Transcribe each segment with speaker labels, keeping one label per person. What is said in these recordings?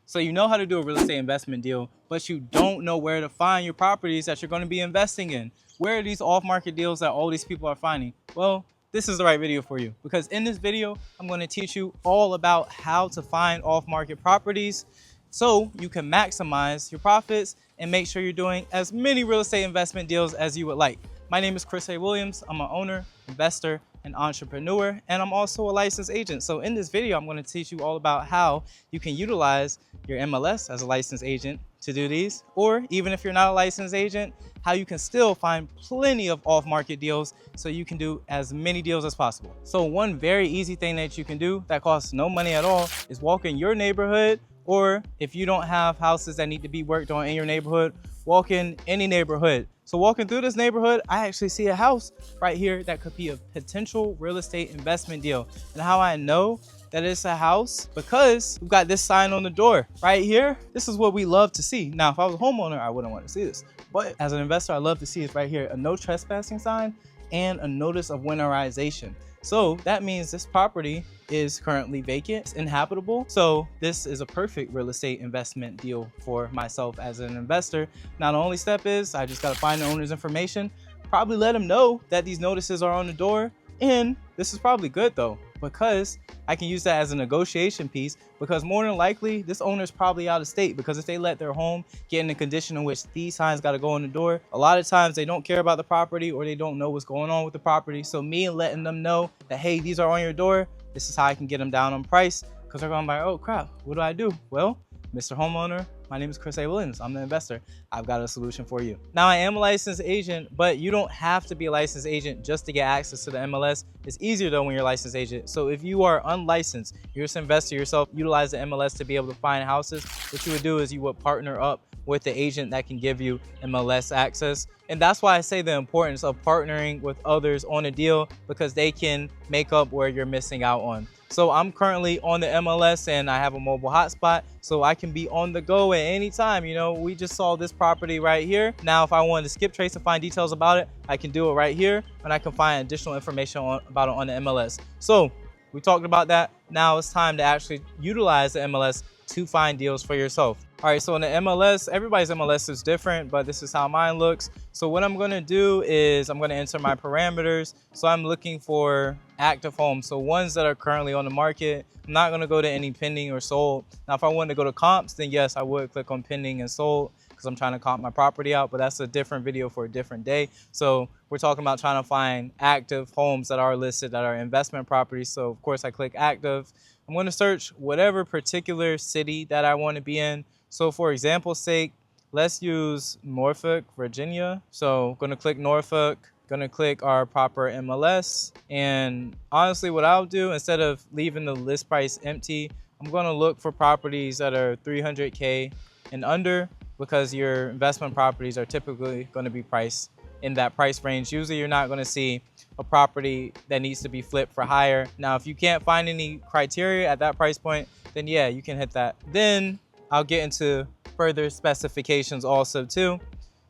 Speaker 1: So you know how to do a real estate investment deal, but you don't know where to find your properties that you're going to be investing in. Where are these off-market deals that all these people are finding? Well, this is the right video for you, because in this video, I'm going to teach you all about how to find off-market properties so you can maximize your profits and make sure you're doing as many real estate investment deals as you would like. My name is Chris A. Williams. I'm an owner, investor, and entrepreneur, and I'm also a licensed agent. So in this video, I'm going to teach you all about how you can utilize your MLS as a licensed agent to do these, or even if you're not a licensed agent, how you can still find plenty of off-market deals so you can do as many deals as possible. So one very easy thing that you can do that costs no money at all is walk in your neighborhood, or if you don't have houses that need to be worked on in your neighborhood, walk in any neighborhood. So walking through this neighborhood, I actually see a house right here that could be a potential real estate investment deal. And how I know that it's a house, because we've got this sign on the door right here. This is what we love to see. Now, if I was a homeowner, I wouldn't want to see this. But as an investor, I love to see is right here, a no trespassing sign and a notice of winterization. So that means this property is currently vacant, it's inhabitable. So this is a perfect real estate investment deal for myself as an investor. Now, the only step is I just got to find the owner's information, probably let them know that these notices are on the door. And this is probably good though, because I can use that as a negotiation piece, because more than likely this owner is probably out of state, because if they let their home get in the condition in which these signs got to go on the door, a lot of times they don't care about the property or they don't know what's going on with the property. So me letting them know that, hey, these are on your door, this is how I can get them down on price, because they're going to be like, oh crap, what do I do? Well, Mr. Homeowner, my name is Chris A. Williams. I'm the investor. I've got a solution for you. Now, I am a licensed agent, but you don't have to be a licensed agent just to get access to the MLS. It's easier though when you're a licensed agent. So if you are unlicensed, you're just an investor yourself, utilize the MLS to be able to find houses. What you would do is you would partner up with the agent that can give you MLS access. And that's why I say the importance of partnering with others on a deal, because they can make up where you're missing out on. So I'm currently on the MLS and I have a mobile hotspot, so I can be on the go at any time. You know, we just saw this property right here. Now, if I wanted to skip trace to find details about it, I can do it right here, and I can find additional information about it on the MLS. So we talked about that. Now it's time to actually utilize the MLS to find deals for yourself. All right, so in the MLS, everybody's MLS is different, but this is how mine looks. So what I'm gonna do is I'm gonna enter my parameters. So I'm looking for active homes, so ones that are currently on the market. I'm not gonna go to any pending or sold. Now, if I wanted to go to comps, then yes, I would click on pending and sold, because I'm trying to comp my property out, but that's a different video for a different day. So we're talking about trying to find active homes that are listed, that are investment properties. So of course I click active. I'm gonna search whatever particular city that I wanna be in. So for example's sake, let's use Norfolk, Virginia. So I'm gonna click Norfolk, gonna click our proper MLS. And honestly, what I'll do, instead of leaving the list price empty, I'm gonna look for properties that are 300K and under, because your investment properties are typically gonna be priced in that price range. Usually you're not gonna see a property that needs to be flipped for higher. Now, if you can't find any criteria at that price point, then yeah, you can hit that. Then I'll get into further specifications also too.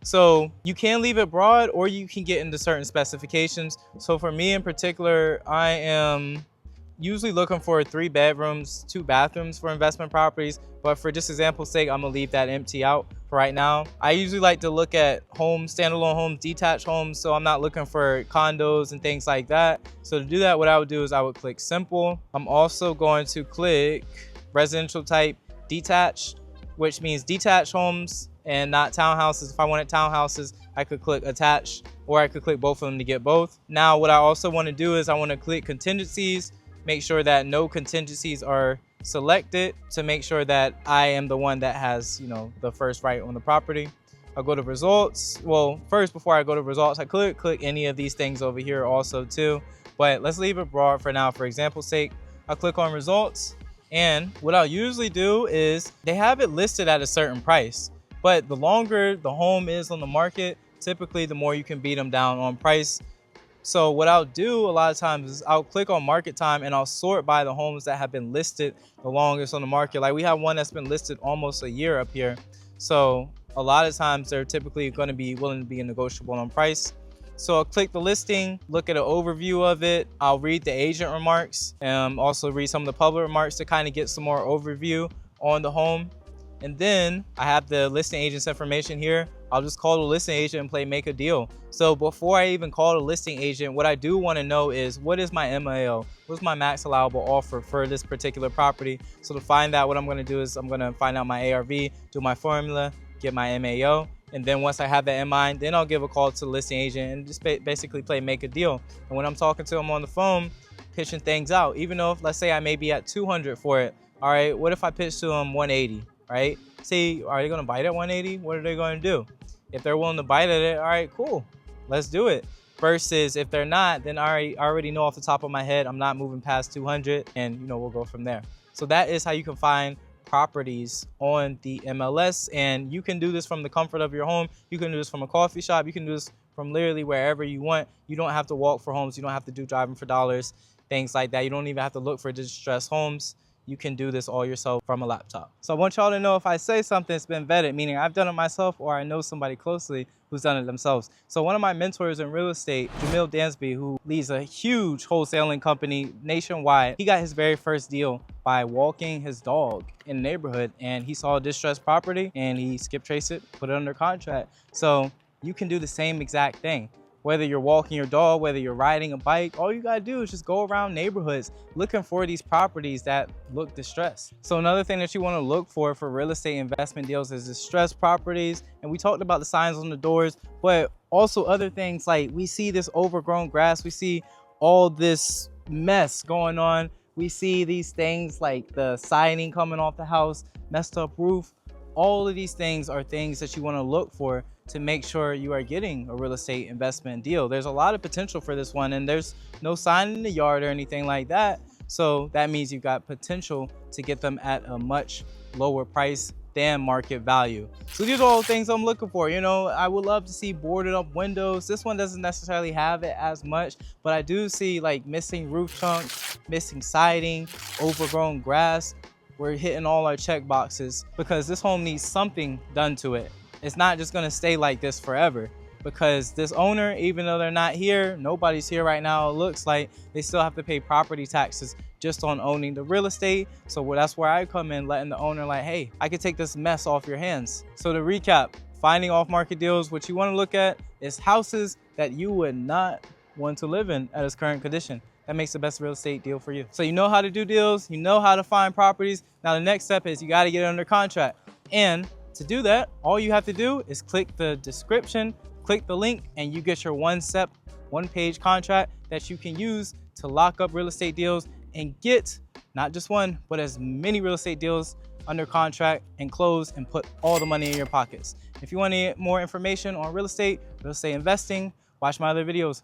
Speaker 1: So you can leave it broad, or you can get into certain specifications. So for me in particular, I am usually looking for 3 bedrooms, 2 bathrooms for investment properties. But for just example's sake, I'm gonna leave that empty out for right now. I usually like to look at homes, standalone homes, detached homes. So I'm not looking for condos and things like that. So to do that, what I would do is I would click simple. I'm also going to click residential type detached, which means detached homes and not townhouses. If I wanted townhouses, I could click attached, or I could click both of them to get both. Now, what I also want to do is I want to click contingencies, make sure that no contingencies are selected, to make sure that I am the one that has, you know, the first right on the property. I'll go to results. Well, first, before I go to results, I could click any of these things over here also too, but let's leave it broad for now. For example's sake, I'll click on results. And what I'll usually do is they have it listed at a certain price, but the longer the home is on the market, typically the more you can beat them down on price. So what I'll do a lot of times is I'll click on market time and I'll sort by the homes that have been listed the longest on the market. Like we have one that's been listed almost a year up here. So a lot of times they're typically going to be willing to be negotiable on price. So I'll click the listing, look at an overview of it. I'll read the agent remarks and also read some of the public remarks to kind of get some more overview on the home. And then I have the listing agent's information here. I'll just call the listing agent and play make a deal. So before I even call the listing agent, what I do want to know is, what is my MAO? What's my max allowable offer for this particular property? So to find out, what I'm going to do is I'm going to find out my ARV, do my formula, get my MAO. And then once I have that in mind, then I'll give a call to the listing agent and just basically play make a deal. And when I'm talking to him on the phone, pitching things out, even though if, let's say I may be at 200 for it, all right, what if I pitch to them 180, right? See, are they going to bite at 180? What are they going to do? If they're willing to bite at it, all right, cool, let's do it. Versus if they're not, then I already know off the top of my head I'm not moving past 200, and we'll go from there. So that is how you can find properties on the MLS, and you can do this from the comfort of your home. You can do this from a coffee shop. You can do this from literally wherever you want. You don't have to walk for homes. You don't have to do driving for dollars, things like that. You don't even have to look for distressed homes. You can do this all yourself from a laptop. So I want y'all to know, if I say something that's been vetted, meaning I've done it myself or I know somebody closely who's done it themselves. So one of my mentors in real estate, Jamil Dansby, who leads a huge wholesaling company nationwide, he got his very first deal by walking his dog in the neighborhood, and he saw a distressed property and he skip traced it, put it under contract. So you can do the same exact thing. Whether you're walking your dog, whether you're riding a bike, all you gotta do is just go around neighborhoods looking for these properties that look distressed. So another thing that you wanna look for real estate investment deals is distressed properties. And we talked about the signs on the doors, but also other things like, we see this overgrown grass, we see all this mess going on. We see these things like the siding coming off the house, messed up roof. All of these things are things that you wanna look for to make sure you are getting a real estate investment deal. There's a lot of potential for this one, and there's no sign in the yard or anything like that. So that means you've got potential to get them at a much lower price than market value. So these are all the things I'm looking for. I would love to see boarded up windows. This one doesn't necessarily have it as much, but I do see like missing roof chunks, missing siding, overgrown grass. We're hitting all our check boxes because this home needs something done to it. It's not just gonna stay like this forever, because this owner, even though they're not here, nobody's here right now, it looks like, they still have to pay property taxes just on owning the real estate. So that's where I come in, letting the owner like, hey, I can take this mess off your hands. So to recap, finding off-market deals, what you wanna look at is houses that you would not want to live in at its current condition. That makes the best real estate deal for you. So you know how to do deals, you know how to find properties. Now the next step is you gotta get it under contract. And to do that, all you have to do is click the description, click the link, and you get your one-step, one-page contract that you can use to lock up real estate deals and get not just one, but as many real estate deals under contract and close and put all the money in your pockets. If you want to get more information on real estate investing, watch my other videos.